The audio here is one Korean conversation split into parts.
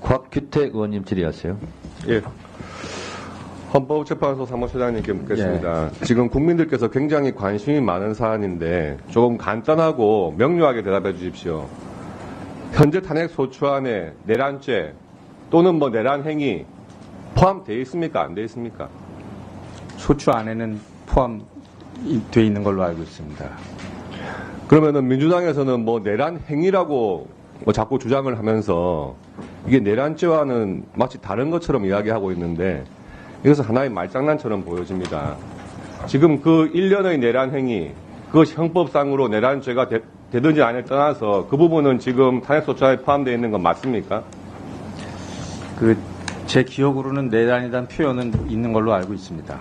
곽규택 의원님 질의하세요. 예. 헌법재판소 사무처장님께 묻겠습니다. 예. 지금 국민들께서 굉장히 관심이 많은 사안인데 조금 간단하고 명료하게 대답해 주십시오. 현재 탄핵 소추안에 내란죄 또는 내란 행위 포함되어 있습니까? 안 되어 있습니까? 소추 안에는 포함되어 있는 걸로 알고 있습니다. 그러면은 민주당에서는 내란 행위라고 자꾸 주장을 하면서 이게 내란죄와는 마치 다른 것처럼 이야기하고 있는데 이것은 하나의 말장난처럼 보여집니다. 지금 그 1년의 내란 행위, 그것이 형법상으로 내란죄가 되든지 아니를 떠나서 그 부분은 지금 탄핵소추안에 포함되어 있는 건 맞습니까? 제 기억으로는 내란이란 표현은 있는 걸로 알고 있습니다.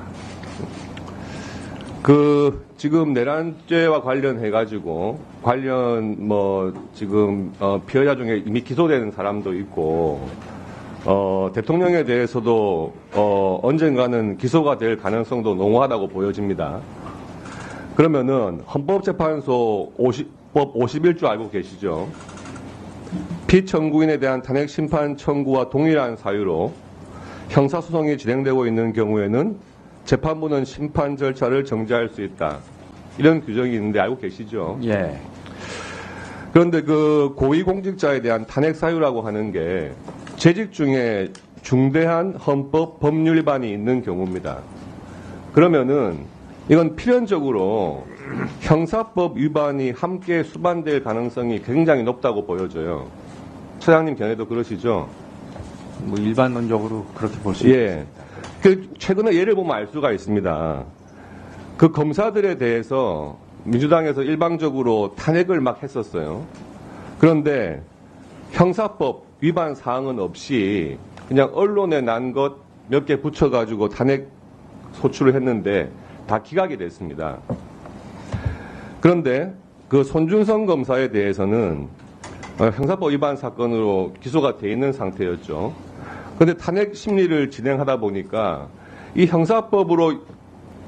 지금 내란죄와 관련해가지고, 지금, 피해자 중에 이미 기소되는 사람도 있고, 대통령에 대해서도, 언젠가는 기소가 될 가능성도 농후하다고 보여집니다. 그러면은, 헌법재판소 법 51조 알고 계시죠? 피청구인에 대한 탄핵 심판 청구와 동일한 사유로 형사소송이 진행되고 있는 경우에는 재판부는 심판 절차를 정지할 수 있다. 이런 규정이 있는데 알고 계시죠? 예. 그런데 그 고위공직자에 대한 탄핵 사유라고 하는 게 재직 중에 중대한 헌법 법률 위반이 있는 경우입니다. 그러면은 이건 필연적으로 형사법 위반이 함께 수반될 가능성이 굉장히 높다고 보여져요. 처장님 견해도 그러시죠? 일반론적으로 그렇게 볼 수 예. 있습니다. 최근에 예를 보면 알 수가 있습니다. 그 검사들에 대해서 민주당에서 일방적으로 탄핵을 막 했었어요. 그런데 형사법 위반 사항은 없이 그냥 언론에 난 것 몇 개 붙여가지고 탄핵 소추를 했는데 다 기각이 됐습니다. 그런데 그 손준성 검사에 대해서는 형사법 위반 사건으로 기소가 돼 있는 상태였죠. 그런데 탄핵 심리를 진행하다 보니까 이 형사법으로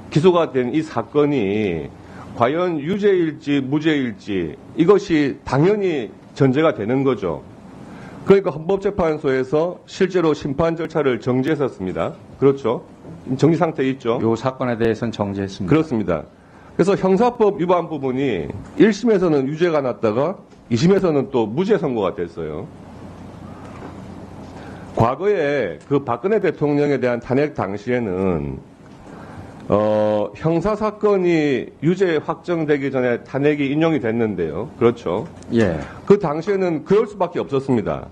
기소가 된 이 사건이 과연 유죄일지 무죄일지 이것이 당연히 전제가 되는 거죠. 그러니까 헌법재판소에서 실제로 심판 절차를 정지했었습니다. 그렇죠? 정지 상태에 있죠. 이 사건에 대해서는 정지했습니다. 그렇습니다. 그래서 형사법 위반 부분이 1심에서는 유죄가 났다가 2심에서는 또 무죄 선고가 됐어요. 과거에 그 박근혜 대통령에 대한 탄핵 당시에는 형사사건이 유죄 확정되기 전에 탄핵이 인용이 됐는데요. 그렇죠. 예. 그 당시에는 그럴 수밖에 없었습니다.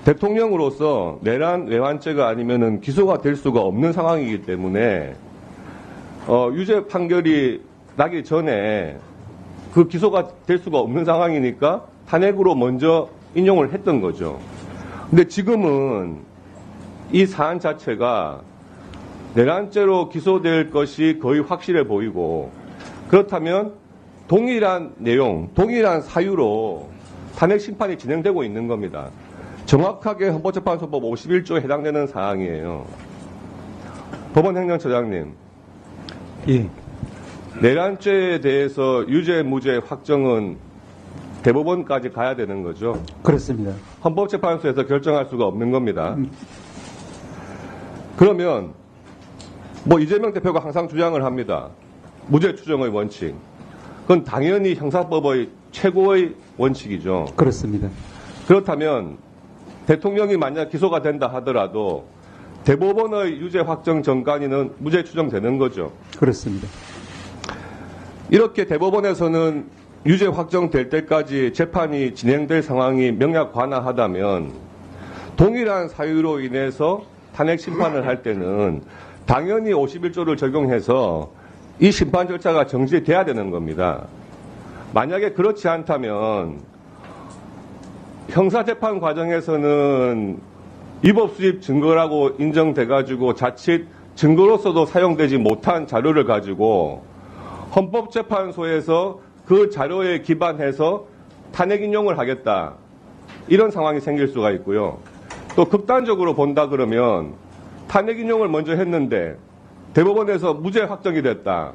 대통령으로서 내란 외환죄가 아니면은 기소가 될 수가 없는 상황이기 때문에 유죄 판결이 나기 전에 그 기소가 될 수가 없는 상황이니까 탄핵으로 먼저 인용을 했던 거죠. 근데 지금은 이 사안 자체가 내란죄로 기소될 것이 거의 확실해 보이고 그렇다면 동일한 내용, 동일한 사유로 탄핵 심판이 진행되고 있는 겁니다. 정확하게 헌법재판소법 51조에 해당되는 사항이에요. 법원행정처장님. 예. 내란죄에 대해서 유죄, 무죄 확정은 대법원까지 가야 되는 거죠. 그렇습니다. 헌법재판소에서 결정할 수가 없는 겁니다. 그러면 이재명 대표가 항상 주장을 합니다. 무죄 추정의 원칙. 그건 당연히 형사법의 최고의 원칙이죠. 그렇습니다. 그렇다면 대통령이 만약 기소가 된다 하더라도 대법원의 유죄 확정 전까지는 무죄 추정되는 거죠. 그렇습니다. 이렇게 대법원에서는 유죄 확정될 때까지 재판이 진행될 상황이 명약 관화하다면 동일한 사유로 인해서 탄핵 심판을 할 때는 당연히 51조를 적용해서 이 심판 절차가 정지돼야 되는 겁니다. 만약에 그렇지 않다면 형사재판 과정에서는 위법 수집 증거라고 인정돼가지고 자칫 증거로서도 사용되지 못한 자료를 가지고 헌법재판소에서 그 자료에 기반해서 탄핵 인용을 하겠다. 이런 상황이 생길 수가 있고요. 또 극단적으로 본다 그러면 탄핵 인용을 먼저 했는데 대법원에서 무죄 확정이 됐다.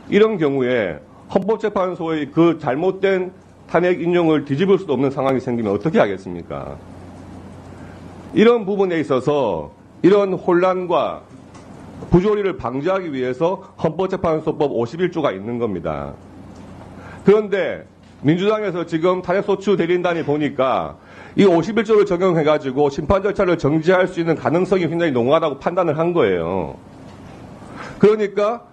이런 경우에 헌법재판소의 그 잘못된 탄핵 인용을 뒤집을 수도 없는 상황이 생기면 어떻게 하겠습니까? 이런 부분에 있어서 이런 혼란과 부조리를 방지하기 위해서 헌법재판소법 51조가 있는 겁니다. 그런데 민주당에서 지금 탄핵소추 대리인단이 보니까 이 51조를 적용해가지고 심판 절차를 정지할 수 있는 가능성이 굉장히 농후하다고 판단을 한 거예요. 그러니까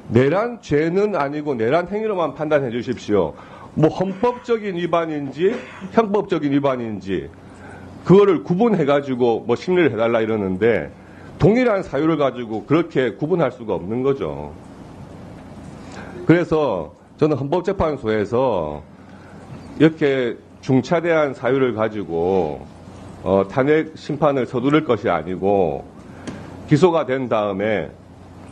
내란 죄는 아니고 내란 행위로만 판단해 주십시오. 뭐 헌법적인 위반인지 형법적인 위반인지 그거를 구분해가지고 뭐 심리를 해달라 이러는데 동일한 사유를 가지고 그렇게 구분할 수가 없는 거죠. 그래서 저는 헌법재판소에서 이렇게 중차대한 사유를 가지고 탄핵 심판을 서두를 것이 아니고 기소가 된 다음에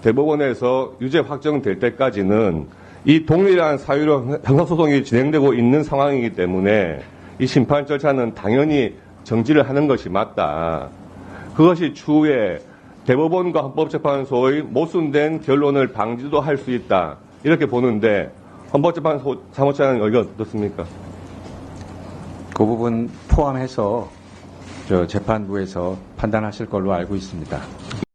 대법원에서 유죄 확정될 때까지는 이 동일한 사유로 형사소송이 진행되고 있는 상황이기 때문에 이 심판 절차는 당연히 정지를 하는 것이 맞다. 그것이 추후에 대법원과 헌법재판소의 모순된 결론을 방지도 할 수 있다. 이렇게 보는데 헌법재판소 사무처장은 의견 어떻습니까? 그 부분 포함해서 재판부에서 판단하실 걸로 알고 있습니다.